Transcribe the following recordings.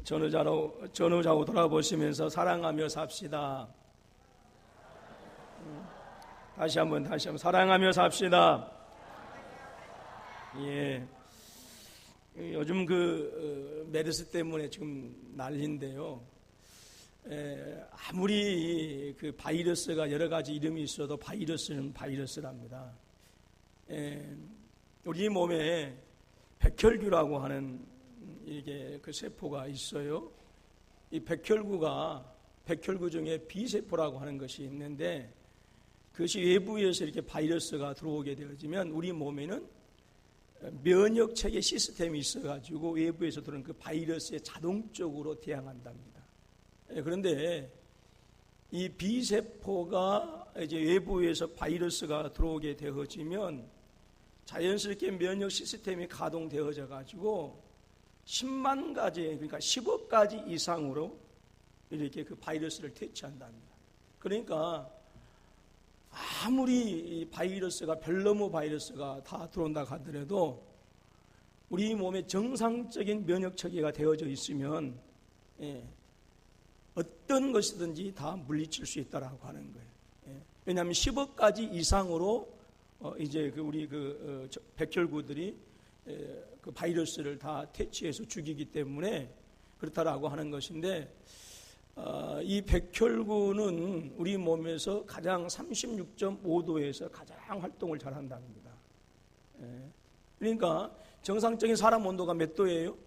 전후좌우 돌아보시면서 사랑하며 삽시다. 다시 한번 사랑하며 삽시다. 예. 요즘 메르스 때문에 지금 난리인데요. 아무리 그 바이러스가 여러 가지 이름이 있어도 바이러스는 바이러스랍니다. 우리 몸에 백혈구라고 하는 이게 그 세포가 있어요. 이 백혈구 중에 B세포라고 하는 것이 있는데, 그것이 외부에서 이렇게 바이러스가 들어오게 되어지면 우리 몸에는 면역 체계 시스템이 있어가지고 외부에서 들어오는 그 바이러스에 자동적으로 대항한답니다. 그런데 이 B세포가 이제 외부에서 바이러스가 들어오게 되어지면 자연스럽게 면역 시스템이 가동되어져 가지고 10만 가지, 그러니까 10억 가지 이상으로 이렇게 그 바이러스를 퇴치한답니다. 그러니까 아무리 이 바이러스가 별너무 바이러스가 다 들어온다 하더라도 우리 몸에 정상적인 면역 체계가 되어져 있으면 어떤 것이든지 다 물리칠 수 있다라고 하는 거예요. 왜냐하면 10억 가지 이상으로 이제 우리 백혈구들이 그 바이러스를 다 퇴치해서 죽이기 때문에 그렇다라고 하는 것인데, 이 백혈구는 우리 몸에서 가장 36.5도에서 가장 활동을 잘 한답니다. 그러니까 정상적인 사람 온도가 몇 도예요?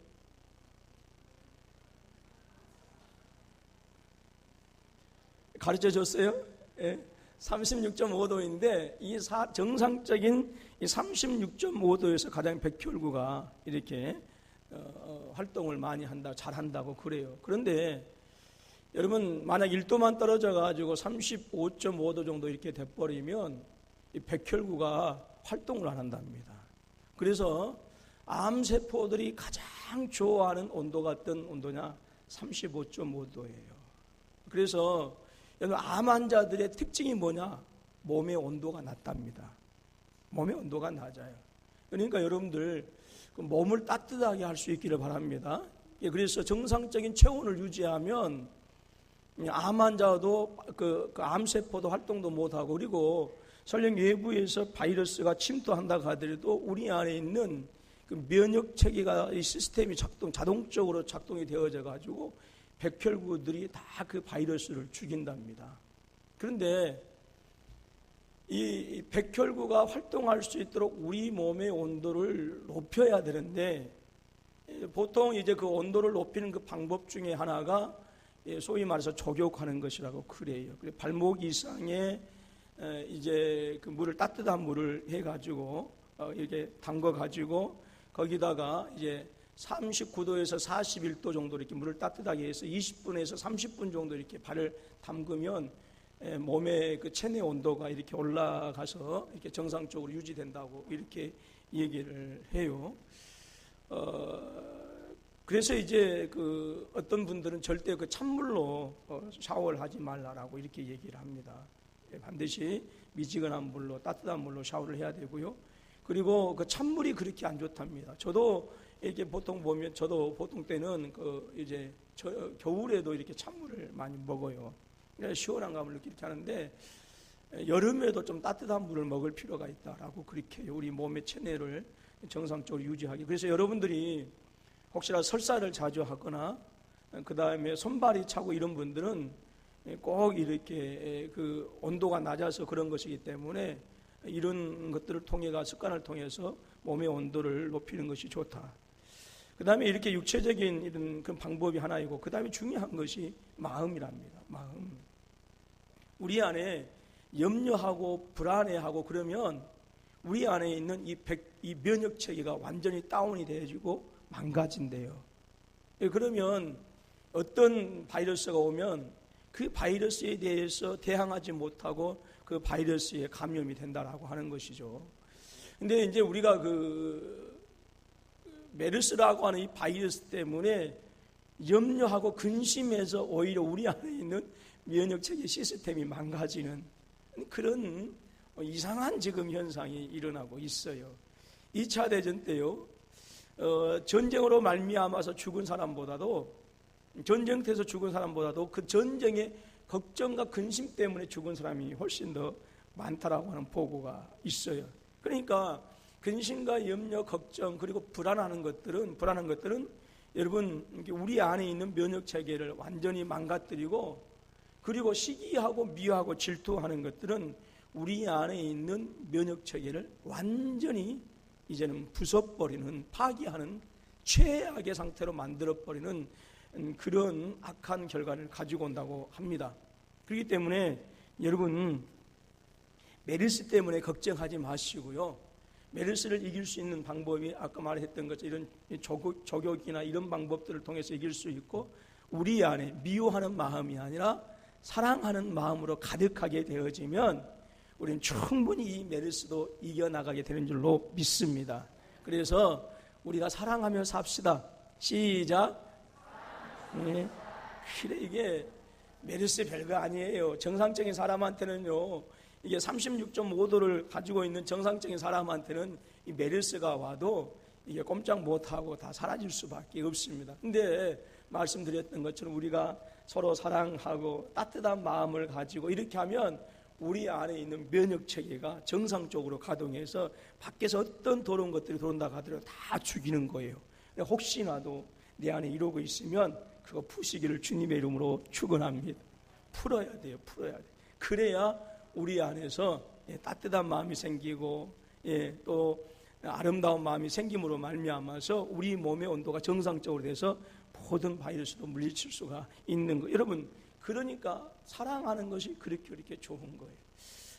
가르쳐 줬어요? 36.5도인데 이 정상적인 이 36.5도에서 가장 백혈구가 이렇게 활동을 많이 한다, 잘 한다고 그래요. 그런데 여러분, 만약 1도만 떨어져 가지고 35.5도 정도 이렇게 돼버리면 이 백혈구가 활동을 안 한답니다. 그래서 암세포들이 가장 좋아하는 온도가 어떤 온도냐? 35.5도예요. 그래서 여러분, 암 환자들의 특징이 뭐냐? 몸의 온도가 낮답니다. 몸의 온도가 낮아요. 그러니까 여러분들 몸을 따뜻하게 할 수 있기를 바랍니다. 그래서 정상적인 체온을 유지하면 암 환자도 그 암세포도 활동도 못하고, 그리고 설령 외부에서 바이러스가 침투한다고 하더라도 우리 안에 있는 그 면역 체계가 이 시스템이 자동적으로 작동이 되어져 가지고 백혈구들이 다 그 바이러스를 죽인답니다. 그런데 이 백혈구가 활동할 수 있도록 우리 몸의 온도를 높여야 되는데, 보통 이제 그 온도를 높이는 그 방법 중에 하나가 소위 말해서 족욕하는 것이라고 그래요. 발목 이상에 이제 그 물을, 따뜻한 물을 해가지고 이렇게 담궈가지고 거기다가 이제 39도에서 41도 정도 이렇게 물을 따뜻하게 해서 20분에서 30분 정도 이렇게 발을 담그면 몸의 그 체내 온도가 이렇게 올라가서 이렇게 정상적으로 유지된다고 이렇게 얘기를 해요. 그래서 이제 그 어떤 분들은 절대 그 찬물로 샤워를 하지 말라라고 이렇게 얘기를 합니다. 반드시 미지근한 물로, 따뜻한 물로 샤워를 해야 되고요. 그리고 그 찬물이 그렇게 안 좋답니다. 저도 이렇게 보통 보면, 저도 보통 때는 이제 겨울에도 이렇게 찬물을 많이 먹어요. 시원한 감을 느끼게 하는데, 여름에도 좀 따뜻한 물을 먹을 필요가 있다라고 그렇게 해요. 우리 몸의 체내를 정상적으로 유지하기. 그래서 여러분들이 혹시나 설사를 자주 하거나 그 다음에 손발이 차고 이런 분들은 꼭 이렇게 그 온도가 낮아서 그런 것이기 때문에 이런 것들을 통해서, 습관을 통해서 몸의 온도를 높이는 것이 좋다. 그 다음에 이렇게 육체적인 이런 그 방법이 하나이고, 그 다음에 중요한 것이 마음이랍니다. 마음. 우리 안에 염려하고 불안해하고 그러면 우리 안에 있는 이 면역 체계가 완전히 다운이 되어지고 망가진대요. 그러면 어떤 바이러스가 오면 그 바이러스에 대해서 대항하지 못하고 그 바이러스에 감염이 된다라고 하는 것이죠. 근데 이제 우리가 메르스라고 하는 이 바이러스 때문에 염려하고 근심해서 오히려 우리 안에 있는 면역체계 시스템이 망가지는 그런 이상한 지금 현상이 일어나고 있어요. 2차 대전 때요, 전쟁으로 말미암아서 죽은 사람보다도 전쟁터에서 죽은 사람보다도 그 전쟁의 걱정과 근심 때문에 죽은 사람이 훨씬 더 많다라고 하는 보고가 있어요. 그러니까 근심과 염려, 걱정 그리고 불안한 것들은 여러분 우리 안에 있는 면역 체계를 완전히 망가뜨리고, 그리고 시기하고 미워하고 질투하는 것들은 우리 안에 있는 면역 체계를 완전히 이제는 부숴버리는, 파괴하는 최악의 상태로 만들어버리는 그런 악한 결과를 가지고 온다고 합니다. 그렇기 때문에 여러분 메르스 때문에 걱정하지 마시고요. 메르스를 이길 수 있는 방법이 아까 말했던 것처럼 이런 조격이나 이런 방법들을 통해서 이길 수 있고, 우리 안에 미워하는 마음이 아니라 사랑하는 마음으로 가득하게 되어지면 우리는 충분히 이 메르스도 이겨나가게 되는 줄로 믿습니다. 그래서 우리가 사랑하며 삽시다. 시작. 네. 그래, 이게 메르스 별거 아니에요. 정상적인 사람한테는요, 이게 36.5도를 가지고 있는 정상적인 사람한테는 이 메르스가 와도 이게 꼼짝 못하고 다 사라질 수밖에 없습니다. 근데 말씀드렸던 것처럼 우리가 서로 사랑하고 따뜻한 마음을 가지고 이렇게 하면 우리 안에 있는 면역 체계가 정상적으로 가동해서 밖에서 어떤 더러운 것들이 들어온다고 하더라도 다 죽이는 거예요. 혹시나도 내 안에 이러고 있으면 그거 푸시기를 주님의 이름으로 축원합니다. 풀어야 돼요. 그래야 우리 안에서 따뜻한 마음이 생기고 또 아름다운 마음이 생김으로 말미암아서 우리 몸의 온도가 정상적으로 돼서 모든 바이러스도 물리칠 수가 있는 거예요. 여러분, 그러니까 사랑하는 것이 그렇게 좋은 거예요.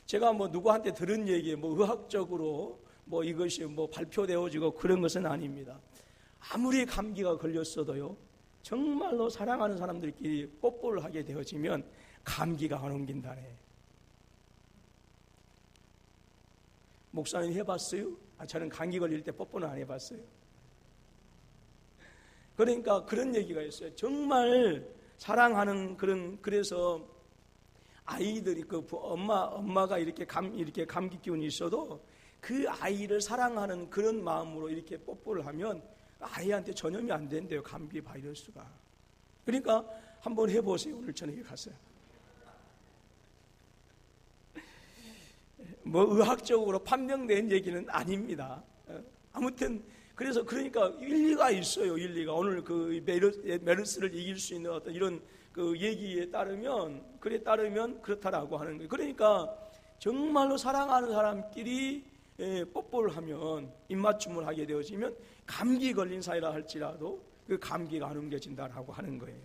제가 뭐 누구한테 들은 얘기, 뭐 의학적으로 뭐 이것이 뭐 발표되어지고 그런 것은 아닙니다. 아무리 감기가 걸렸어도요, 정말로 사랑하는 사람들끼리 뽀뽀를 하게 되어지면 감기가 안 옮긴다네. 목사님 해봤어요? 저는 감기 걸릴 때 뽀뽀는 안 해봤어요. 그러니까 그런 얘기가 있어요. 정말 사랑하는 그래서 아이들이 엄마가 이렇게 감기 기운이 있어도 그 아이를 사랑하는 그런 마음으로 이렇게 뽀뽀를 하면 아이한테 전염이 안 된대요, 감기 바이러스가. 그러니까 한번 해보세요. 오늘 저녁에 가서요. 뭐 의학적으로 판명된 얘기는 아닙니다. 아무튼 그러니까 일리가 있어요. 일리가 오늘 그 메르스를 이길 수 있는 어떤 이런 그 얘기에 따르면 그렇다라고 하는 거예요. 그러니까 정말로 사랑하는 사람끼리 뽀뽀를 하면, 입맞춤을 하게 되어지면 감기 걸린 사이라 할지라도 그 감기가 안 옮겨진다라고 하는 거예요.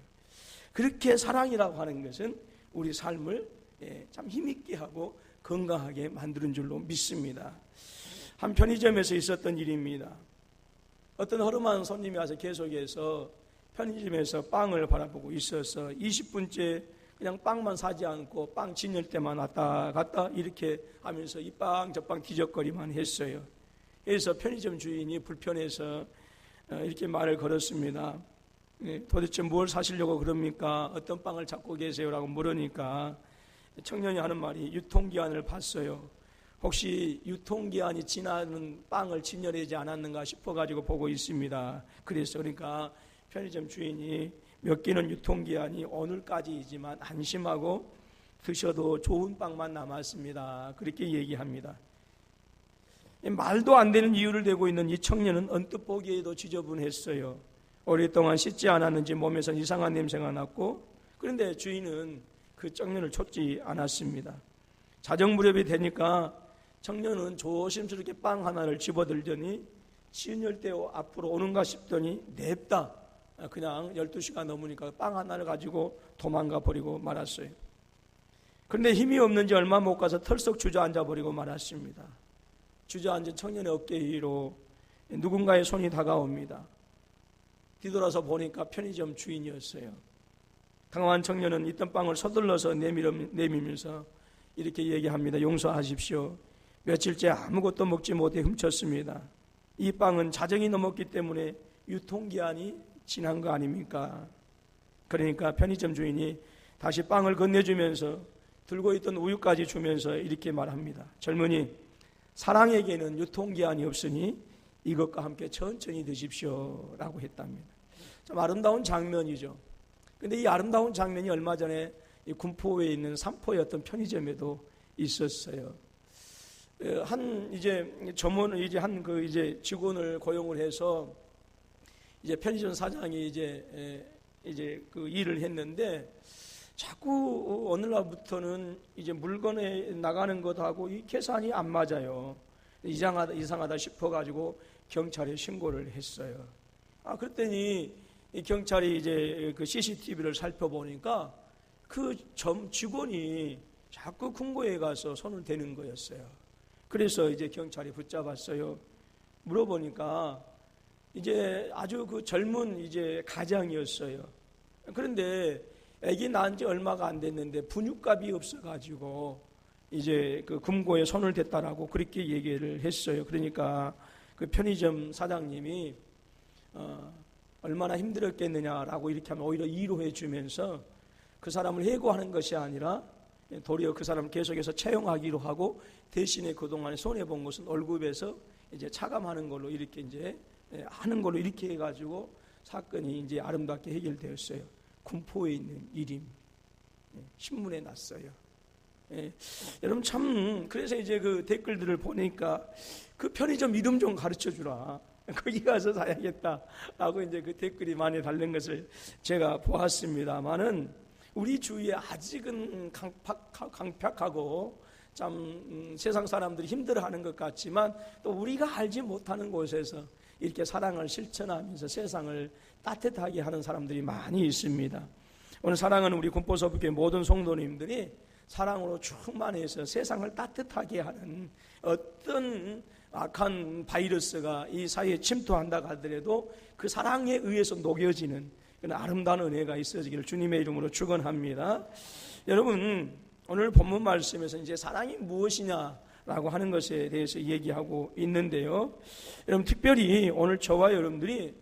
그렇게 사랑이라고 하는 것은 우리 삶을 참 힘있게 하고 건강하게 만드는 줄로 믿습니다. 한 편의점에서 있었던 일입니다. 어떤 허름한 손님이 와서 계속해서 편의점에서 빵을 바라보고 있어서 20분째 그냥 빵만 사지 않고 빵 진열 때만 왔다 갔다 이렇게 하면서 이 빵 저 빵 뒤적거리만 했어요. 그래서 편의점 주인이 불편해서 이렇게 말을 걸었습니다. 도대체 뭘 사시려고 그럽니까? 어떤 빵을 찾고 계세요라고 물으니까 청년이 하는 말이, 유통기한을 봤어요. 혹시 유통기한이 지나는 빵을 진열하지 않았는가 싶어가지고 보고 있습니다. 그러니까 편의점 주인이 몇 개는 유통기한이 오늘까지이지만 안심하고 드셔도 좋은 빵만 남았습니다. 그렇게 얘기합니다. 말도 안 되는 이유를 대고 있는 이 청년은 언뜻 보기에도 지저분했어요. 오랫동안 씻지 않았는지 몸에서 이상한 냄새가 났고, 그런데 주인은 그 청년을 쫓지 않았습니다. 자정무렵이 되니까 청년은 조심스럽게 빵 하나를 집어들더니 진열대 앞으로 오는가 싶더니 냅다 그냥 12시가 넘으니까 빵 하나를 가지고 도망가 버리고 말았어요. 그런데 힘이 없는지 얼마 못 가서 털썩 주저앉아 버리고 말았습니다. 주저앉은 청년의 어깨 위로 누군가의 손이 다가옵니다. 뒤돌아서 보니까 편의점 주인이었어요. 당황한 청년은 있던 빵을 서둘러서 내밀면서 이렇게 얘기합니다. 용서하십시오. 며칠째 아무것도 먹지 못해 훔쳤습니다. 이 빵은 자정이 넘었기 때문에 유통기한이 지난 거 아닙니까? 그러니까 편의점 주인이 다시 빵을 건네주면서 들고 있던 우유까지 주면서 이렇게 말합니다. 젊은이, 사랑에게는 유통기한이 없으니 이것과 함께 천천히 드십시오 라고 했답니다. 참 아름다운 장면이죠. 근데 이 아름다운 장면이 얼마 전에 이 군포에 있는 삼포의 어떤 편의점에도 있었어요. 이제 직원을 고용을 해서 이제 편의점 사장이 이제 그 일을 했는데 자꾸 어느 날부터는 이제 물건에 나가는 것하고 이 계산이 안 맞아요. 이상하다 싶어가지고 경찰에 신고를 했어요. 그랬더니 이 경찰이 이제 그 CCTV를 살펴보니까 그 직원이 자꾸 금고에 가서 손을 대는 거였어요. 그래서 이제 경찰이 붙잡았어요. 물어보니까 이제 아주 그 젊은 이제 가장이었어요. 그런데 아기 낳은 지 얼마가 안 됐는데 분유값이 없어가지고 이제 그 금고에 손을 댔다라고 그렇게 얘기를 했어요. 그러니까 그 편의점 사장님이 얼마나 힘들었겠느냐라고 이렇게 하면 오히려 위로해 주면서 그 사람을 해고하는 것이 아니라 도리어 그 사람을 계속해서 채용하기로 하고 대신에 그동안에 손해본 것은 월급에서 이제 차감하는 걸로 이렇게 이제 하는 걸로 이렇게 해가지고 사건이 이제 아름답게 해결되었어요. 군포에 있는 일임. 신문에 났어요. 여러분 참 그래서 이제 그 댓글들을 보니까 그 편의점 이름 좀 가르쳐 주라. 거기 가서 사야겠다라고 이제 그 댓글이 많이 달린 것을 제가 보았습니다만은 우리 주위에 아직은 강팍하고 참 세상 사람들이 힘들어하는 것 같지만 또 우리가 알지 못하는 곳에서 이렇게 사랑을 실천하면서 세상을 따뜻하게 하는 사람들이 많이 있습니다. 오늘 사랑하는 우리 군포서부교회 모든 성도님들이 사랑으로 충만해서 세상을 따뜻하게 하는 어떤 악한 바이러스가 이 사회에 침투한다 하더라도 그 사랑에 의해서 녹여지는 그런 아름다운 은혜가 있어지기를 주님의 이름으로 축원합니다. 여러분 오늘 본문 말씀에서 이제 사랑이 무엇이냐라고 하는 것에 대해서 얘기하고 있는데요. 여러분 특별히 오늘 저와 여러분들이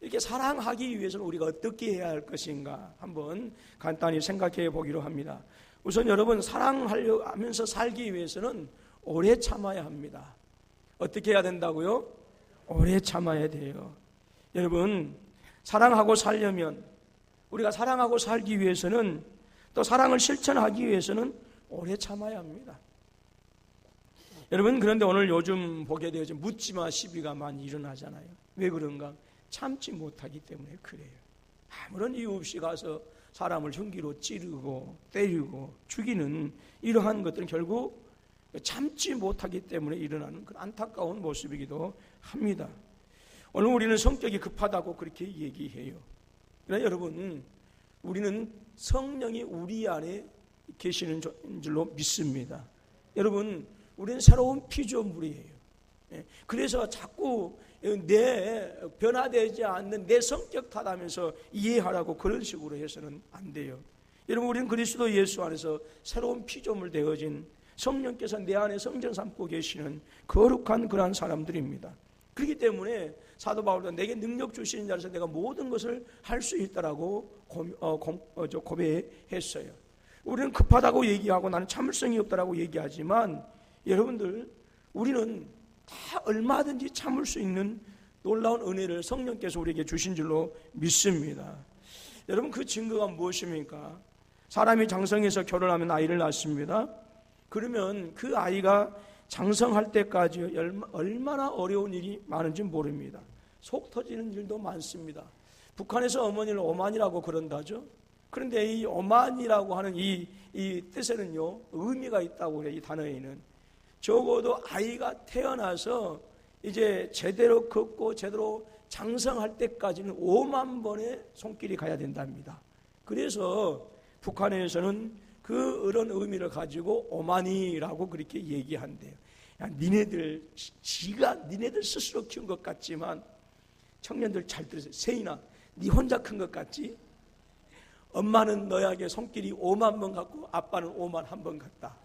이렇게 사랑하기 위해서는 우리가 어떻게 해야 할 것인가 한번 간단히 생각해 보기로 합니다. 우선 여러분 사랑하려 하면서 살기 위해서는 오래 참아야 합니다. 어떻게 해야 된다고요? 오래 참아야 돼요. 여러분 사랑하고 살려면 우리가 사랑하고 살기 위해서는 또 사랑을 실천하기 위해서는 오래 참아야 합니다. 여러분 그런데 오늘 요즘 보게 되어서 묻지마 시비가 많이 일어나잖아요. 왜 그런가? 참지 못하기 때문에 그래요. 아무런 이유 없이 가서 사람을 흉기로 찌르고 때리고 죽이는 이러한 것들은 결국 참지 못하기 때문에 일어나는 그런 안타까운 모습이기도 합니다. 오늘 우리는 성격이 급하다고 그렇게 얘기해요. 그러나 여러분 우리는 성령이 우리 안에 계시는 줄로 믿습니다. 여러분 우리는 새로운 피조물이에요. 그래서 자꾸 내 변화되지 않는 내 성격 탓하면서 이해하라고 그런 식으로 해서는 안 돼요. 여러분 우리는 그리스도 예수 안에서 새로운 피조물 되어진 성령께서 내 안에 성전 삼고 계시는 거룩한 그러한 사람들입니다. 그렇기 때문에 사도 바울도 내게 능력 주시는 자로서 내가 모든 것을 할 수 있다라고 고백했어요. 우리는 급하다고 얘기하고 나는 참을성이 없다라고 얘기하지만 여러분들 우리는 다 얼마든지 참을 수 있는 놀라운 은혜를 성령께서 우리에게 주신 줄로 믿습니다. 여러분 그 증거가 무엇입니까? 사람이 장성해서 결혼하면 아이를 낳습니다. 그러면 그 아이가 장성할 때까지 얼마나 어려운 일이 많은지 모릅니다. 속 터지는 일도 많습니다. 북한에서 어머니를 오만이라고 그런다죠. 그런데 이 오만이라고 하는 이 뜻에는요 의미가 있다고 해요. 이 단어에는 적어도 아이가 태어나서 이제 제대로 걷고 제대로 장성할 때까지는 5만 번의 손길이 가야 된답니다. 그래서 북한에서는 그런 의미를 가지고 오만이라고 그렇게 얘기한대요. 야, 니네들 스스로 키운 것 같지만 청년들 잘 들으세요. 세인아, 니 혼자 큰 것 같지? 엄마는 너에게 손길이 5만 번 갔고 아빠는 5만 1번 갔다.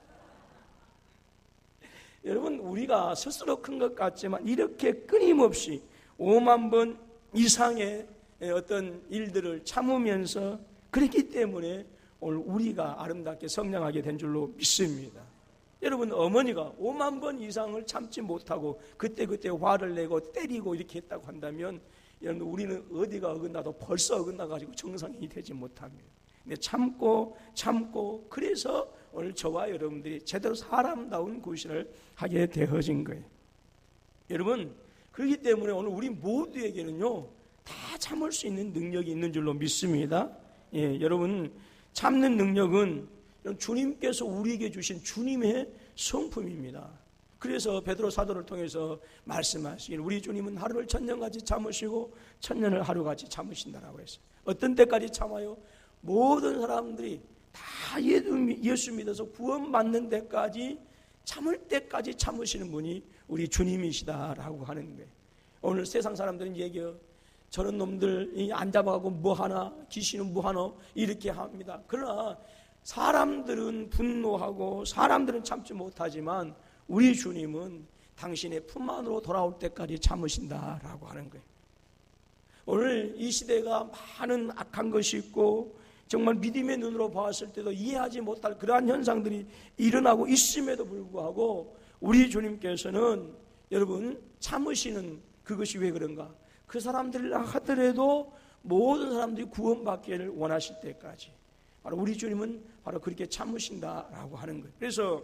여러분 우리가 스스로 큰 것 같지만 이렇게 끊임없이 5만 번 이상의 어떤 일들을 참으면서 그랬기 때문에 오늘 우리가 아름답게 성장하게 된 줄로 믿습니다. 여러분 어머니가 5만 번 이상을 참지 못하고 그때 화를 내고 때리고 이렇게 했다고 한다면 여러분, 우리는 어디가 어긋나도 벌써 어긋나가지고 정상이 되지 못합니다. 근데 참고 그래서 오늘 저와 여러분들이 제대로 사람다운 구실을 하게 되어진 거예요. 여러분, 그렇기 때문에 오늘 우리 모두에게는요 다 참을 수 있는 능력이 있는 줄로 믿습니다. 여러분, 참는 능력은 주님께서 우리에게 주신 주님의 성품입니다. 그래서 베드로 사도를 통해서 말씀하시길 우리 주님은 하루를 천년같이 참으시고 천년을 하루같이 참으신다라고 했어요. 어떤 때까지 참아요? 모든 사람들이 다 예수 믿어서 구원받는 데까지, 참을 때까지 참으시는 분이 우리 주님이시다라고 하는 거예요. 오늘 세상 사람들은 얘기해요. 저런 놈들 안 잡아가고 뭐하나, 귀신은 뭐하나 이렇게 합니다. 그러나 사람들은 분노하고 사람들은 참지 못하지만 우리 주님은 당신의 품 안으로 돌아올 때까지 참으신다라고 하는 거예요. 오늘 이 시대가 많은 악한 것이 있고 정말 믿음의 눈으로 보았을 때도 이해하지 못할 그러한 현상들이 일어나고 있음에도 불구하고 우리 주님께서는 여러분 참으시는 그것이 왜 그런가? 그 사람들이라 하더라도 모든 사람들이 구원받기를 원하실 때까지 바로 우리 주님은 바로 그렇게 참으신다라고 하는 거예요. 그래서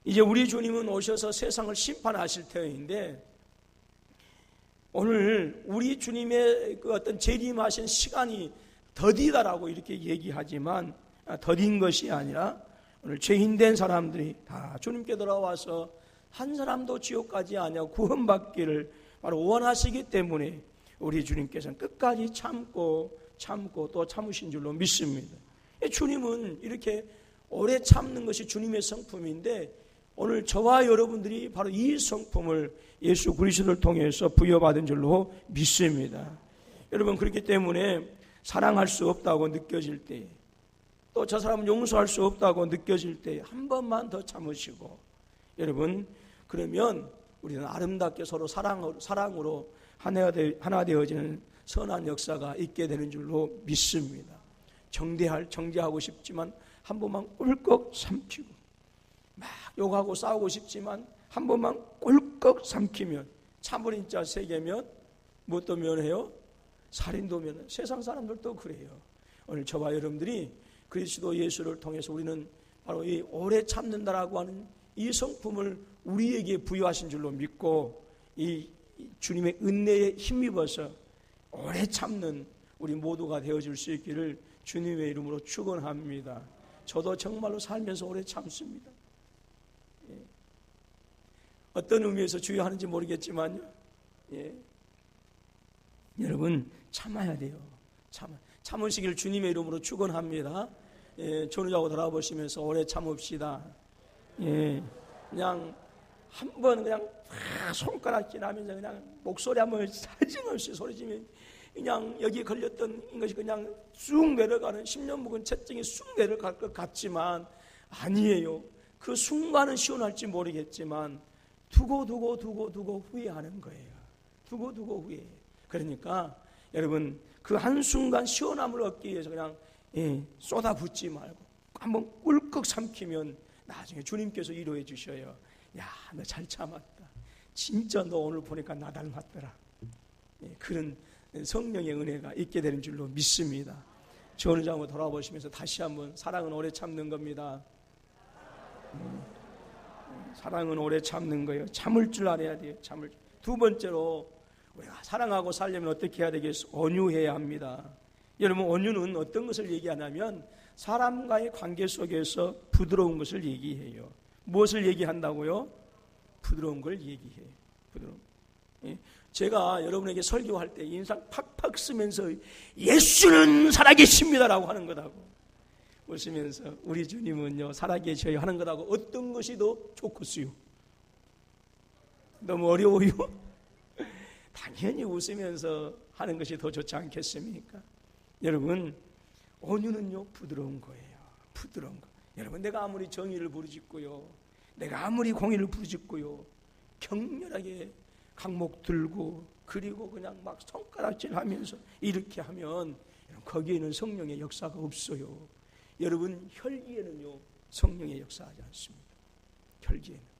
이제 우리 주님은 오셔서 세상을 심판하실 터인데 오늘 우리 주님의 그 어떤 재림하신 시간이 더디다라고 이렇게 얘기하지만 더딘 것이 아니라 오늘 죄인된 사람들이 다 주님께 돌아와서 한 사람도 지옥 가지 아니하고 구원받기를 바로 원하시기 때문에 우리 주님께서는 끝까지 참고 또 참으신 줄로 믿습니다. 주님은 이렇게 오래 참는 것이 주님의 성품인데 오늘 저와 여러분들이 바로 이 성품을 예수 그리스도를 통해서 부여받은 줄로 믿습니다. 여러분, 그렇기 때문에 사랑할 수 없다고 느껴질 때, 또 저 사람은 용서할 수 없다고 느껴질 때 한 번만 더 참으시고, 여러분, 그러면 우리는 아름답게 서로 사랑으로 하나 되어지는 선한 역사가 있게 되는 줄로 믿습니다. 정죄하고 싶지만 한 번만 꿀꺽 삼키고, 막 욕하고 싸우고 싶지만 한 번만 꿀꺽 삼키면, 참으린 자 3개면 무엇도 면해요? 살인도 면해요. 세상 사람들도 그래요. 오늘 저와 여러분들이 그리스도 예수를 통해서 우리는 바로 이 오래 참는다라고 하는 이 성품을 우리에게 부여하신 줄로 믿고 이 주님의 은혜에 힘입어서 오래 참는 우리 모두가 되어줄 수 있기를 주님의 이름으로 축원합니다. 저도 정말로 살면서 오래 참습니다. 어떤 의미에서 주의하는지 모르겠지만요. 여러분, 참아야 돼요. 참으시길 주님의 이름으로 축원합니다. 전우자고 돌아보시면서 오래 참읍시다. 그냥 한번 그냥 손가락질 하면서 그냥 목소리 한번 사정없이 소리지면 그냥 여기에 걸렸던 것이 그냥 쑥 내려가는 10년 묵은 채증이 쑥 내려갈 것 같지만 아니에요. 그 순간은 시원할지 모르겠지만 두고 후회하는 거예요. 두고 후회. 그러니까 여러분, 그 한순간 시원함을 얻기 위해서 그냥 쏟아붓지 말고 한번 꿀꺽 삼키면 나중에 주님께서 위로해 주셔요. 야, 너 잘 참았다. 진짜 너 오늘 보니까 나 닮았더라. 그런 성령의 은혜가 있게 되는 줄로 믿습니다. 저를 한번 돌아보시면서 다시 한번 사랑은 오래 참는 겁니다. 사랑은 오래 참는 거예요. 참을 줄 알아야 돼요. 두 번째로 우리가 사랑하고 살려면 어떻게 해야 되겠어요? 온유해야 합니다. 여러분, 온유는 어떤 것을 얘기하냐면 사람과의 관계 속에서 부드러운 것을 얘기해요. 무엇을 얘기한다고요? 부드러운 걸 얘기해요. 부드러운. 제가 여러분에게 설교할 때 인상 팍팍 쓰면서 예수는 살아계십니다라고 하는 것하고 웃으면서 우리 주님은요 살아계셔요 하는 것하고 어떤 것이 더 좋겠어요? 너무 어려워요? 당연히 웃으면서 하는 것이 더 좋지 않겠습니까? 여러분, 온유는요 부드러운 거예요. 부드러운 거. 여러분, 내가 아무리 정의를 부르짖고요, 내가 아무리 공의를 부르짖고요, 격렬하게 강목 들고 그리고 그냥 막 손가락질하면서 이렇게 하면 거기에는 성령의 역사가 없어요. 여러분, 혈기에는요 성령의 역사하지 않습니다. 혈기에는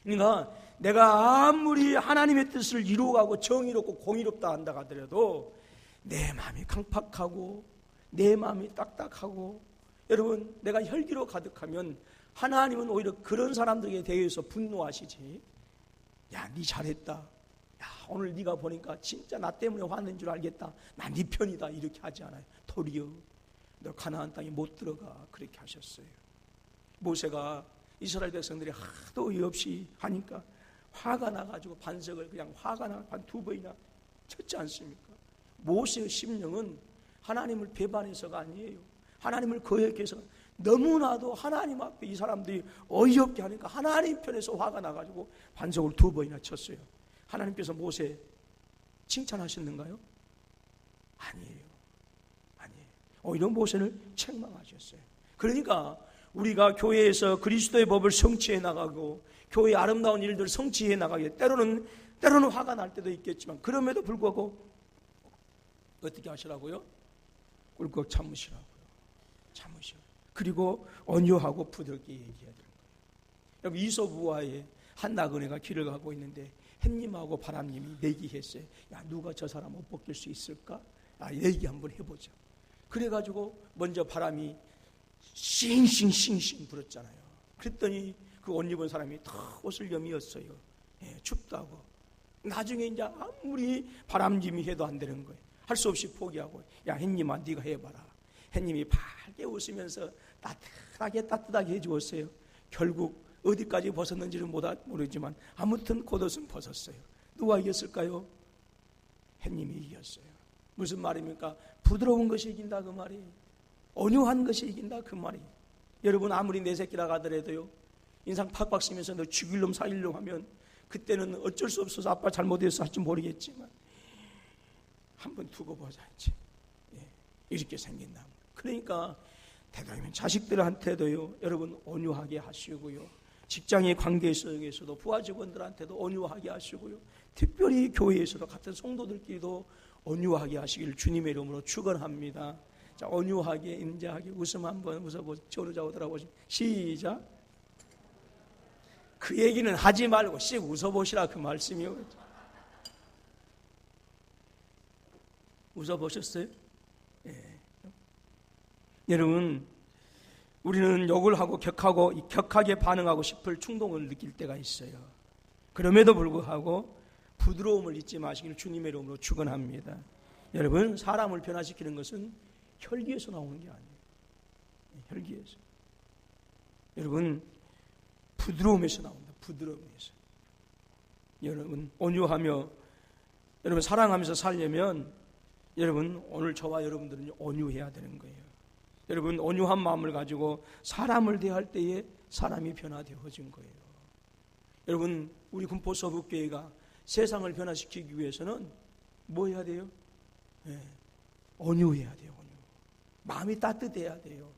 그러니까 내가 아무리 하나님의 뜻을 이루어가고 정의롭고 공의롭다 한다 하더라도 내 마음이 강팍하고 내 마음이 딱딱하고, 여러분 내가 혈기로 가득하면 하나님은 오히려 그런 사람들에 대해서 분노하시지. 야, 네 잘했다. 야, 오늘 네가 보니까 진짜 나 때문에 화낸 줄 알겠다. 나 네 편이다. 이렇게 하지 않아요. 도리어 너 가나안 땅에 못 들어가. 그렇게 하셨어요. 모세가 이스라엘 백성들이 하도 이 없이 하니까 화가 나가지고 반석을 그냥 화가 나 한 2번이나 쳤지 않습니까? 모세의 심령은 하나님을 배반해서가 아니에요. 하나님을 거역해서 너무나도 하나님 앞에 이 사람들이 어이없게 하니까 하나님 편에서 화가 나가지고 반석을 2번이나 쳤어요. 하나님께서 모세 칭찬하셨는가요? 아니에요. 아니에요. 오히려 모세를 책망하셨어요. 그러니까 우리가 교회에서 그리스도의 법을 성취해 나가고 교회의 아름다운 일들을 성취해 나가게 때로는 화가 날 때도 있겠지만 그럼에도 불구하고 어떻게 하시라고요? 꿀꺽 참으시라고요. 참으시라고요. 그리고 온유하고 부드럽게 얘기해야 되는 거예요. 여러분 이소부와의 한 나그네가 길을 가고 있는데 햇님하고 바람님이 내기했어요. 야, 누가 저 사람 옷 벗길 수 있을까? 얘기 한번 해보자. 그래가지고 먼저 바람이 싱싱 불었잖아요. 그랬더니 그 옷 입은 사람이 다 옷을 여미었어요. 춥다고. 나중에 이제 아무리 바람님이 해도 안 되는 거예요. 할 수 없이 포기하고, 야, 햇님아 네가 해봐라. 햇님이 밝게 웃으면서 따뜻하게 해주었어요. 결국 어디까지 벗었는지는 모르지만 아무튼 겉옷은 벗었어요. 누가 이겼을까요? 햇님이 이겼어요. 무슨 말입니까? 부드러운 것이 이긴다 그 말이에요. 온유한 것이 이긴다 그 말이에요. 여러분 아무리 내 새끼라 하더라도요, 인상 팍팍 쓰면서 너 죽일 놈 살릴 놈 하면 그때는 어쩔 수 없어서 아빠 잘못해서 할지 모르겠지만 한번 두고 보자 했지. 이렇게 생긴다. 그러니까 대단하면 자식들한테도요, 여러분 온유하게 하시고요, 직장의 관계 속에서도 부하 직원들한테도 온유하게 하시고요, 특별히 교회에서도 같은 성도들끼리도 온유하게 하시길 주님의 이름으로 축원합니다. 자, 온유하게 인자하게 웃음 한번 웃어보세요. 저를 돌아보시죠. 시작. 그 얘기는 하지 말고 씩 웃어보시라 그 말씀이요. 웃어보셨어요? 여러분 우리는 욕을 하고 격하게 반응하고 싶을 충동을 느낄 때가 있어요. 그럼에도 불구하고 부드러움을 잊지 마시길 주님의 이름으로 축원합니다. 여러분 사람을 변화시키는 것은 혈기에서 나오는 게 아니에요. 혈기에서. 여러분 부드러움에서 나온다. 부드러움에서. 여러분 온유하며 여러분 사랑하면서 살려면 여러분 오늘 저와 여러분들은 온유해야 되는 거예요. 여러분 온유한 마음을 가지고 사람을 대할 때에 사람이 변화되어진 거예요. 여러분 우리 군포서북교회가 세상을 변화시키기 위해서는 뭐 해야 돼요? 온유해야 돼요. 온유. 마음이 따뜻해야 돼요.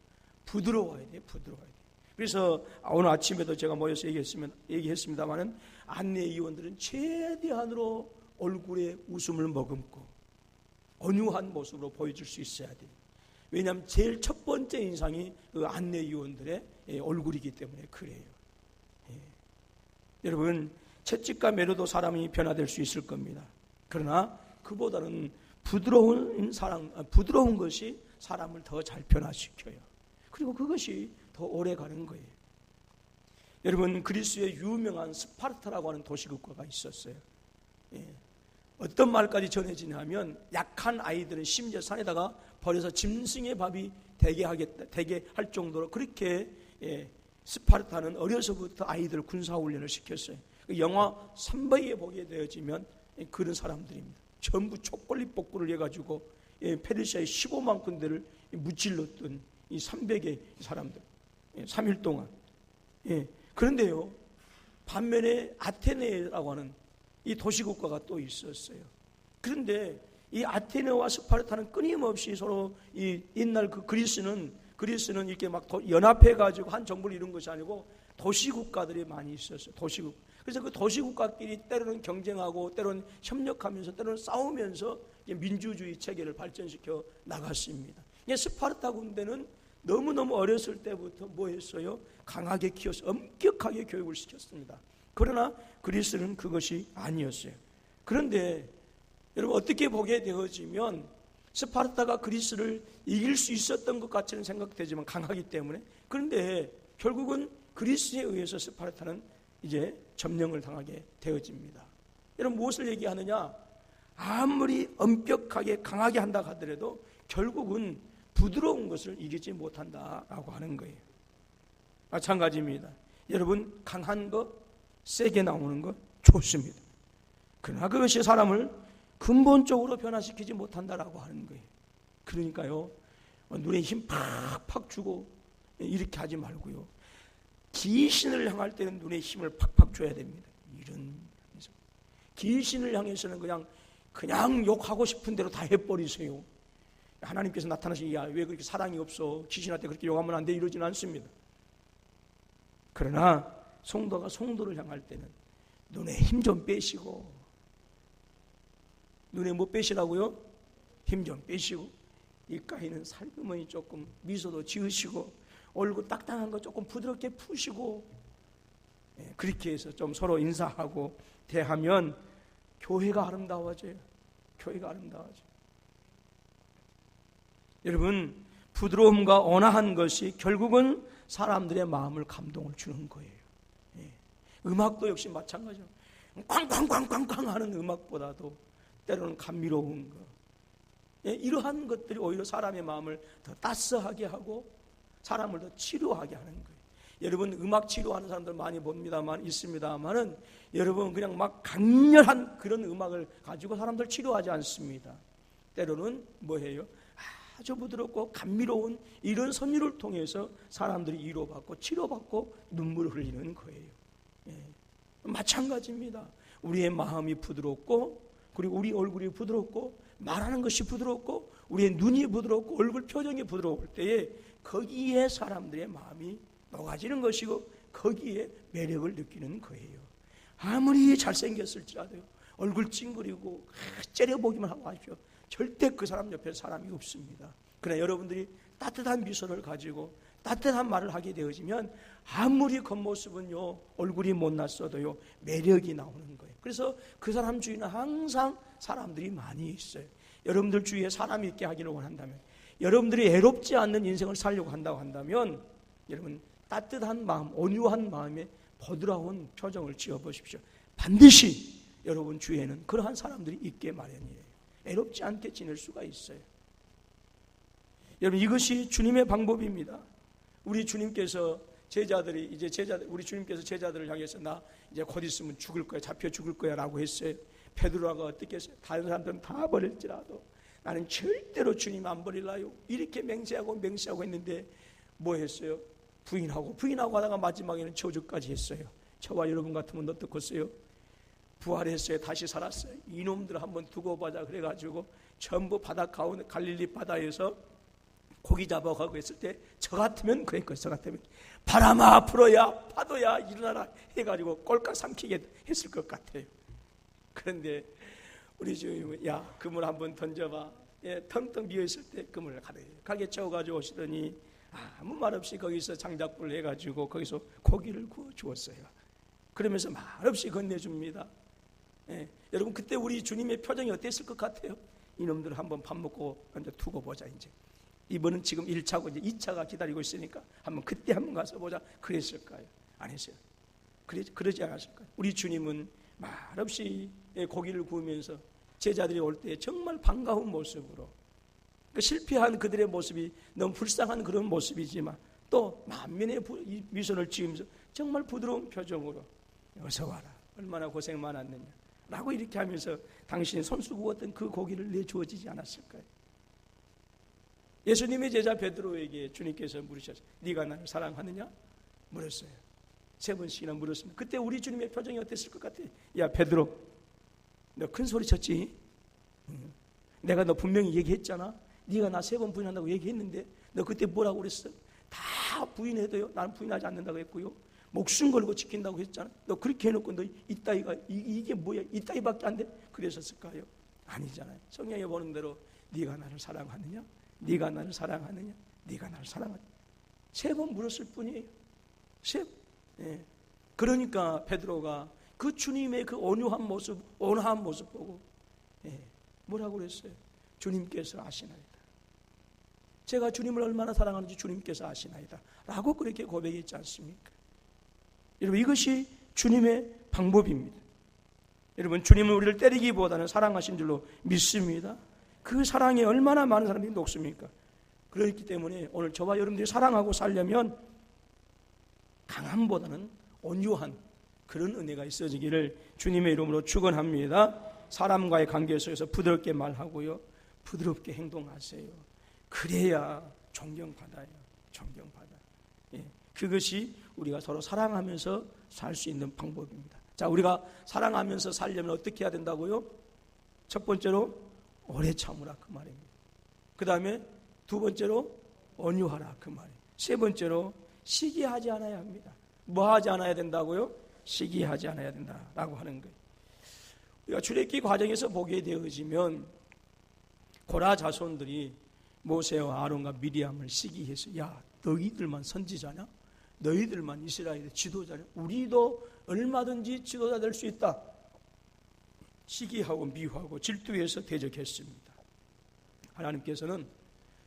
부드러워야 돼요. 부드러워야 돼요. 그래서 오늘 아침에도 제가 모여서 얘기했습니다마는 안내위원들은 최대한으로 얼굴에 웃음을 머금고 온유한 모습으로 보여줄 수 있어야 돼요. 왜냐하면 제일 첫 번째 인상이 그 안내위원들의 얼굴이기 때문에 그래요. 여러분 채찍과 매료도 사람이 변화될 수 있을 겁니다. 그러나 그보다는 부드러운 것이 사람을 더 잘 변화시켜요. 그리고 그것이 더 오래 가는 거예요. 여러분 그리스의 유명한 스파르타라고 하는 도시국가가 있었어요. 어떤 말까지 전해지냐면 약한 아이들은 심지어 산에다가 버려서 짐승의 밥이 되게 할 정도로 그렇게 스파르타는 어려서부터 아이들 군사훈련을 시켰어요. 영화 3부에 보게 되어지면 그런 사람들입니다. 전부 초콜릿 복구를 해가지고 페르시아의 15만 군대를 무찔렀던 이 300의 사람들 3일 동안. 그런데요 반면에 아테네라고 하는 이 도시국가가 또 있었어요. 그런데 이 아테네와 스파르타는 끊임없이 서로 이 옛날 그 그리스는 이렇게 막 연합해가지고 한 정부를 이룬 것이 아니고 도시국가들이 많이 있었어요. 도시국. 그래서 그 도시국가끼리 때로는 경쟁하고 때로는 협력하면서 때로는 싸우면서 민주주의 체계를 발전시켜 나갔습니다. 스파르타 군대는 너무너무 어렸을 때부터 뭐 했어요? 강하게 키워서 엄격하게 교육을 시켰습니다. 그러나 그리스는 그것이 아니었어요. 그런데 여러분 어떻게 보게 되어지면 스파르타가 그리스를 이길 수 있었던 것 같이는 생각되지만 강하기 때문에, 그런데 결국은 그리스에 의해서 스파르타는 이제 점령을 당하게 되어집니다. 여러분 무엇을 얘기하느냐? 아무리 엄격하게 강하게 한다 하더라도 결국은 부드러운 것을 이기지 못한다라고 하는 거예요. 마찬가지입니다. 여러분 강한 거, 세게 나오는 거 좋습니다. 그러나 그것이 사람을 근본적으로 변화시키지 못한다라고 하는 거예요. 그러니까요, 눈에 힘 팍팍 주고 이렇게 하지 말고요, 귀신을 향할 때는 눈에 힘을 팍팍 줘야 됩니다. 이런 귀신을 향해서는 그냥 욕하고 싶은 대로 다 해버리세요. 하나님께서 나타나시기, 야, 왜 그렇게 사랑이 없어? 귀신한테 그렇게 욕하면 안 돼? 이러지는 않습니다. 그러나 성도가 성도를 향할 때는 눈에 힘 좀 빼시고, 눈에 뭐 빼시라고요? 힘 좀 빼시고, 입가에는 살그머니 조금 미소도 지으시고, 얼굴 딱딱한 거 조금 부드럽게 푸시고, 그렇게 해서 좀 서로 인사하고 대하면 교회가 아름다워져요. 교회가 아름다워져요. 여러분, 부드러움과 온화한 것이 결국은 사람들의 마음을 감동을 주는 거예요. 음악도 역시 마찬가지로 꽝꽝꽝꽝꽝 하는 음악보다도 때로는 감미로운 것, 이러한 것들이 오히려 사람의 마음을 더 따스하게 하고 사람을 더 치료하게 하는 거예요. 여러분 음악 치료하는 사람들 많이 있습니다만은 여러분 그냥 막 강렬한 그런 음악을 가지고 사람들 치료하지 않습니다. 때로는 뭐해요? 아주 부드럽고 감미로운 이런 선율을 통해서 사람들이 위로받고 치료받고 눈물을 흘리는 거예요. 마찬가지입니다. 우리의 마음이 부드럽고, 그리고 우리 얼굴이 부드럽고, 말하는 것이 부드럽고, 우리의 눈이 부드럽고, 얼굴 표정이 부드러울 때에 거기에 사람들의 마음이 녹아지는 것이고 거기에 매력을 느끼는 거예요. 아무리 잘생겼을지라도요, 얼굴 찡그리고 째려보기만 하고 하십시오. 절대 그 사람 옆에 사람이 없습니다. 그러나 여러분들이 따뜻한 미소를 가지고 따뜻한 말을 하게 되어지면 아무리 겉모습은요, 얼굴이 못났어도요, 매력이 나오는 거예요. 그래서 그 사람 주위는 항상 사람들이 많이 있어요. 여러분들 주위에 사람이 있게 하기를 원한다면, 여러분들이 애롭지 않는 인생을 살려고 한다고 한다면, 여러분 따뜻한 마음, 온유한 마음에 부드러운 표정을 지어보십시오. 반드시 여러분 주위에는 그러한 사람들이 있게 마련이에요. 애롭지 않게 지낼 수가 있어요. 여러분 이것이 주님의 방법입니다. 우리 주님께서 우리 주님께서 제자들을 향해서 나 이제 곧 있으면 죽을 거야, 잡혀 죽을 거야 라고 했어요. 베드로가 어떻게 했어요? 다른 사람들은 다 버릴지라도 나는 절대로 주님 안 버릴라요, 이렇게 맹세하고 했는데 뭐 했어요? 부인하고 하다가 마지막에는 저주까지 했어요. 저와 여러분 같으면 어떻겠어요? 부활했어요. 다시 살았어요. 이놈들 한번 두고 보자 그래가지고 전부 바다 가운데 갈릴리 바다에서 고기 잡아가고 했을 때 저 같으면 그랬거든요. 저 같으면 바람아 불어야 파도야 일어나라 해가지고 꼴깍 삼키게 했을 것 같아요. 그런데 우리 주님은 야, 그물 한번 던져봐. 텅텅 비어있을 때 그물을 가게 채워가지고 오시더니 아무 말 없이 거기서 장작불을 해가지고 거기서 고기를 구워 주었어요. 그러면서 말 없이 건네줍니다. 여러분 그때 우리 주님의 표정이 어땠을 것 같아요? 이놈들 한번 밥 먹고 먼저 두고 보자. 이번은 지금 1차고 이제 2차가 기다리고 있으니까 그때 한번 가서 보자. 그랬을까요? 안 했어요. 그러지 않았을까요? 우리 주님은 말 없이 고기를 구우면서 제자들이 올 때 정말 반가운 모습으로, 실패한 그들의 모습이 너무 불쌍한 그런 모습이지만 또 만면의 미소를 지으면서 정말 부드러운 표정으로 어서 와라, 얼마나 고생 많았느냐 라고 이렇게 하면서 당신이 손수 구웠던 그 고기를 내주어지지 않았을까요? 예수님의 제자 베드로에게 주님께서 물으셨어요. 네가 나를 사랑하느냐? 물었어요. 3번씩이나 물었습니다. 그때 우리 주님의 표정이 어땠을 것 같아요? 야 베드로, 너 큰 소리 쳤지? 내가 너 분명히 얘기했잖아. 네가 나 3번 부인한다고 얘기했는데 너 그때 뭐라고 그랬어? 다 부인해도요, 나는 부인하지 않는다고 했고요, 목숨 걸고 지킨다고 했잖아. 너 그렇게 해놓고 너 이따위가 이게 뭐야? 이따위밖에 안 돼? 그랬었을까요? 아니잖아요. 성경에 보는 대로 네가 나를 사랑하느냐? 네가 나를 사랑하느냐? 네가 나를 사랑하느냐? 3번 물었을 뿐이에요. 그러니까 베드로가 그 주님의 그 온유한 모습, 온화한 모습 보고 뭐라고 그랬어요? 주님께서 아시나이다. 제가 주님을 얼마나 사랑하는지 주님께서 아시나이다 라고 그렇게 고백했지 않습니까? 여러분, 이것이 주님의 방법입니다. 여러분, 주님은 우리를 때리기보다는 사랑하신 줄로 믿습니다. 그 사랑에 얼마나 많은 사람들이 녹습니까? 그렇기 때문에 오늘 저와 여러분들이 사랑하고 살려면 강함보다는 온유한 그런 은혜가 있어지기를 주님의 이름으로 축원합니다. 사람과의 관계 속에서 부드럽게 말하고요, 부드럽게 행동하세요. 그래야 존경받아요. 존경받아요. 그것이 우리가 서로 사랑하면서 살 수 있는 방법입니다. 자, 우리가 사랑하면서 살려면 어떻게 해야 된다고요? 첫 번째로 오래 참으라 그 말입니다. 그 다음에 두 번째로 온유하라 그 말이에요. 세 번째로 시기하지 않아야 합니다. 뭐 하지 않아야 된다고요? 시기하지 않아야 된다라고 하는 거예요. 우리가 출애굽기 과정에서 보게 되어지면 고라 자손들이 모세와 아론과 미리암을 시기해서, 야, 너희들만 선지자냐? 너희들만 이스라엘의 지도자냐? 우리도 얼마든지 지도자 될 수 있다. 시기하고 미워하고 질투해서 대적했습니다. 하나님께서는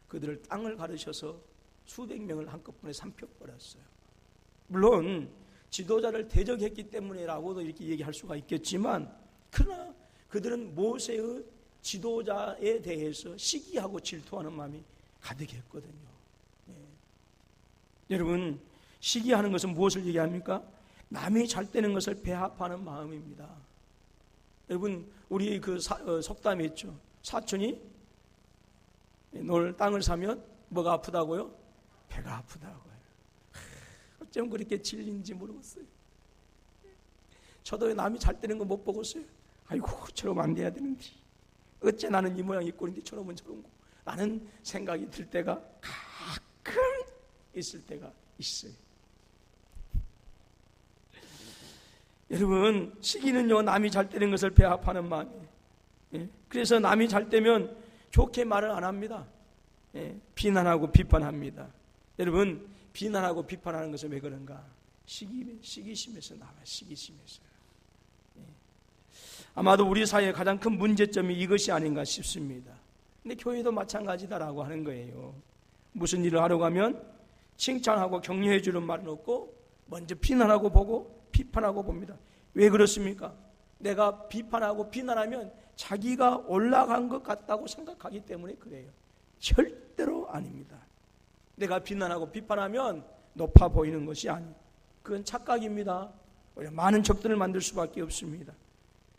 그들을 땅을 가르셔서 수백 명을 한꺼번에 삼켜버렸어요. 물론 지도자를 대적했기 때문이라고도 이렇게 얘기할 수가 있겠지만, 그러나 그들은 모세의 지도자에 대해서 시기하고 질투하는 마음이 가득했거든요. 여러분, 시기하는 것은 무엇을 얘기합니까? 남이 잘 되는 것을 배합하는 마음입니다. 여러분, 우리 그 속담이 있죠. 사촌이 땅을 사면 뭐가 아프다고요? 배가 아프다고요. 어쩜 그렇게 진리인지 모르겠어요. 저도 남이 잘 되는 거 못 보겠어요. 아이고, 저러면 안 돼야 되는데, 어째 나는 이 모양 이 꼴인데 저러면 저런 거, 라는 생각이 들 때가 가끔 있을 때가 있어요. 여러분, 시기는요, 남이 잘 되는 것을 배합하는 마음이에요. 그래서 남이 잘 되면 좋게 말을 안 합니다. 비난하고 비판합니다. 여러분, 비난하고 비판하는 것은 왜 그런가? 시기심에서 나와요. 시기심에서. 아마도 우리 사회의 가장 큰 문제점이 이것이 아닌가 싶습니다. 근데 교회도 마찬가지다라고 하는 거예요. 무슨 일을 하러 가면 칭찬하고 격려해 주는 말은 없고 먼저 비난하고 보고 비판하고 봅니다. 왜 그렇습니까? 내가 비판하고 비난하면 자기가 올라간 것 같다고 생각하기 때문에 그래요. 절대로 아닙니다. 내가 비난하고 비판하면 높아 보이는 것이 아니에요. 그건 착각입니다. 많은 적들을 만들 수밖에 없습니다.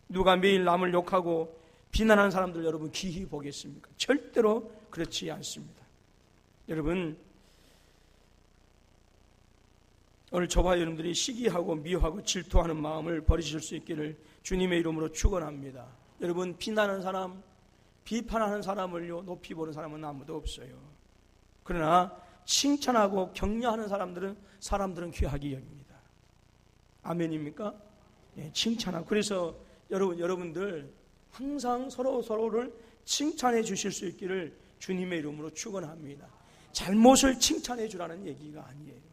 누가 매일 남을 욕하고 비난하는 사람들 여러분 기히 보겠습니까? 절대로 그렇지 않습니다. 여러분, 오늘 저와 여러분들이 시기하고 미워하고 질투하는 마음을 버리실 수 있기를 주님의 이름으로 축원합니다. 여러분, 비난하는 사람, 비판하는 사람을요 높이 보는 사람은 아무도 없어요. 그러나 칭찬하고 격려하는 사람들은 귀하게 여깁니다. 아멘입니까? 칭찬하고. 그래서 여러분들 항상 서로를 칭찬해 주실 수 있기를 주님의 이름으로 축원합니다. 잘못을 칭찬해 주라는 얘기가 아니에요.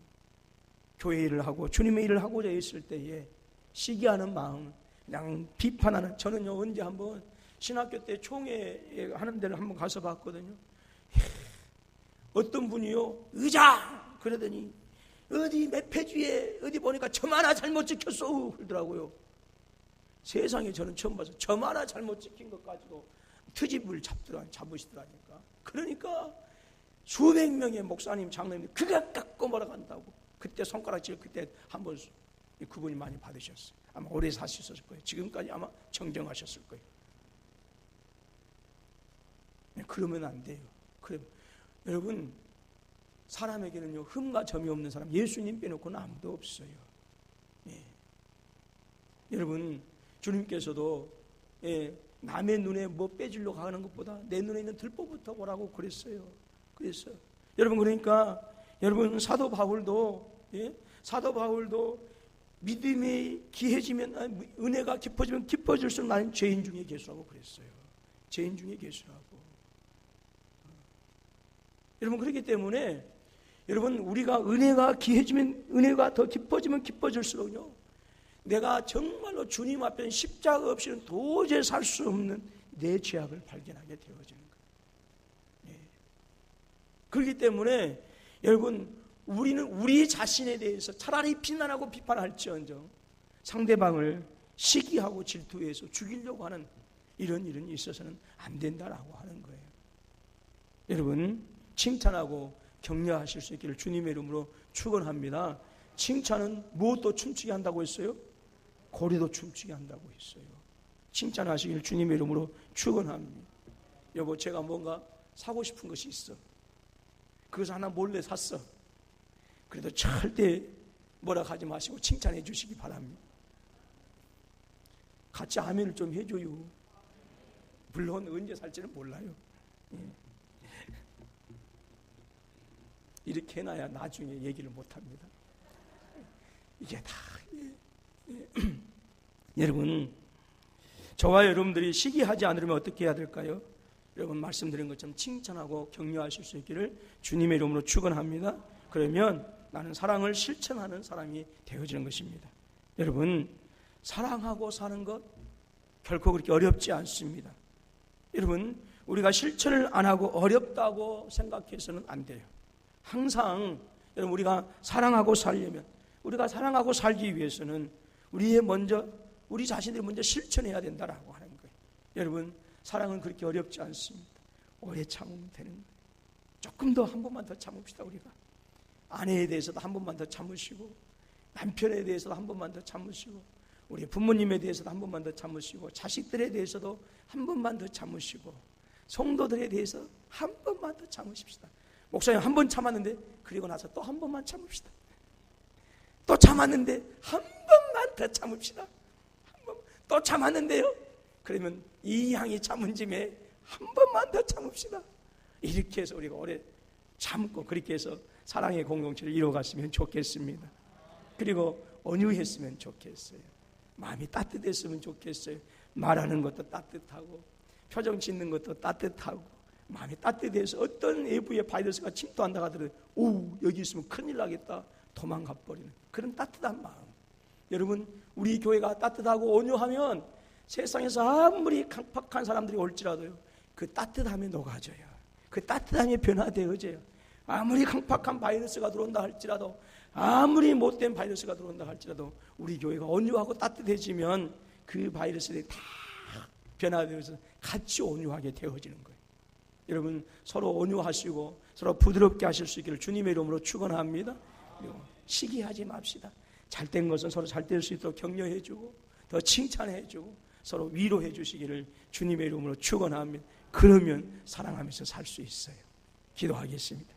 교회 일을 하고 주님의 일을 하고자 했을 때에 시기하는 마음, 그냥 비판하는, 저는요 언제 한번 신학교 때 총회 하는 데를 한번 가서 봤거든요. 어떤 분이요, 의장! 그러더니 어디 몇 페이지에 어디 보니까 점 하나 잘못 찍혔어 그러더라고요. 세상에 저는 처음 봐서 점 하나 잘못 찍힌 것 가지고 트집을 잡으시더라니까. 그러니까 수백 명의 목사님, 장로님 그거 갖고 몰아간다고. 그때 손가락질 그때 한번 그분이 많이 받으셨어요. 아마 오래 사셨을 거예요. 지금까지 아마 정정하셨을 거예요. 그러면 안 돼요. 여러분, 사람에게는요 흠과 점이 없는 사람, 예수님 빼놓고는 아무도 없어요. 여러분, 주님께서도 남의 눈에 뭐 빼주려고 하는 것보다 내 눈에 있는 들보부터 보라고 그랬어요. 여러분, 그러니까 여러분, 사도 바울도 믿음이 기해지면, 은혜가 깊어지면 깊어질수록 나는 죄인 중에 계수라고 그랬어요. 죄인 중에 계수라고. 여러분, 그렇기 때문에 여러분, 우리가 은혜가 기해지면, 은혜가 더 깊어지면 깊어질수록요 내가 정말로 주님 앞에 십자가 없이는 도저히 살 수 없는 내 죄악을 발견하게 되어지는 거예요. 그렇기 때문에 여러분, 우리는 우리 자신에 대해서 차라리 비난하고 비판할지언정 상대방을 시기하고 질투해서 죽이려고 하는 이런 일은 있어서는 안 된다라고 하는 거예요. 여러분, 칭찬하고 격려하실 수 있기를 주님의 이름으로 축원합니다. 칭찬은 무엇도 춤추게 한다고 했어요? 고리도 춤추게 한다고 했어요. 칭찬하시기를 주님의 이름으로 축원합니다. 여보, 제가 뭔가 사고 싶은 것이 있어. 그것을 하나 몰래 샀어. 그래도 절대 뭐라 하지 마시고 칭찬해 주시기 바랍니다. 같이 아멘을 좀 해줘요. 물론 언제 살지는 몰라요. 이렇게 해놔야 나중에 얘기를 못합니다. 이게 다 여러분, 저와 여러분들이 시기하지 않으려면 어떻게 해야 될까요? 여러분 말씀드린 것처럼 칭찬하고 격려하실 수 있기를 주님의 이름으로 축원합니다. 그러면 나는 사랑을 실천하는 사람이 되어지는 것입니다. 여러분, 사랑하고 사는 것 결코 그렇게 어렵지 않습니다. 여러분, 우리가 실천을 안 하고 어렵다고 생각해서는 안 돼요. 항상 여러분, 우리가 사랑하고 살려면, 우리가 사랑하고 살기 위해서는 우리 자신들이 먼저 실천해야 된다라고 하는 거예요. 여러분, 사랑은 그렇게 어렵지 않습니다. 오래 참으면 되는 거예요. 조금 더 한 번만 더 참읍시다. 우리가 아내에 대해서도 한 번만 더 참으시고, 남편에 대해서도 한 번만 더 참으시고, 우리 부모님에 대해서도 한 번만 더 참으시고, 자식들에 대해서도 한 번만 더 참으시고, 성도들에 대해서 한 번만 더 참으십시다. 목사님 한 번 참았는데, 그리고 나서 또 한 번만 참읍시다. 또 참았는데 한 번만 더 참읍시다. 또 참았는데요. 그러면 이 양이 참은 짐에 한 번만 더 참읍시다. 이렇게 해서 우리가 오래 참고 그렇게 해서 사랑의 공동체를 이루어갔으면 좋겠습니다. 그리고 온유했으면 좋겠어요. 마음이 따뜻했으면 좋겠어요. 말하는 것도 따뜻하고 표정 짓는 것도 따뜻하고 마음이 따뜻해서 어떤 외부의 바이러스가 침투한다 하더라도 여기 있으면 큰일 나겠다 도망가 버리는 그런 따뜻한 마음. 여러분, 우리 교회가 따뜻하고 온유하면 세상에서 아무리 강팍한 사람들이 올지라도요, 그 따뜻함에 녹아져요. 그 따뜻함에 변화되어져요. 아무리 강팍한 바이러스가 들어온다 할지라도, 아무리 못된 바이러스가 들어온다 할지라도 우리 교회가 온유하고 따뜻해지면 그 바이러스들이 다 변화되어서 같이 온유하게 되어지는 거예요. 여러분, 서로 온유하시고 서로 부드럽게 하실 수 있기를 주님의 이름으로 축원합니다. 시기하지 맙시다. 잘된 것은 서로 잘 될 수 있도록 격려해주고 더 칭찬해주고 서로 위로해 주시기를 주님의 이름으로 축원합니다. 그러면 사랑하면서 살 수 있어요. 기도하겠습니다.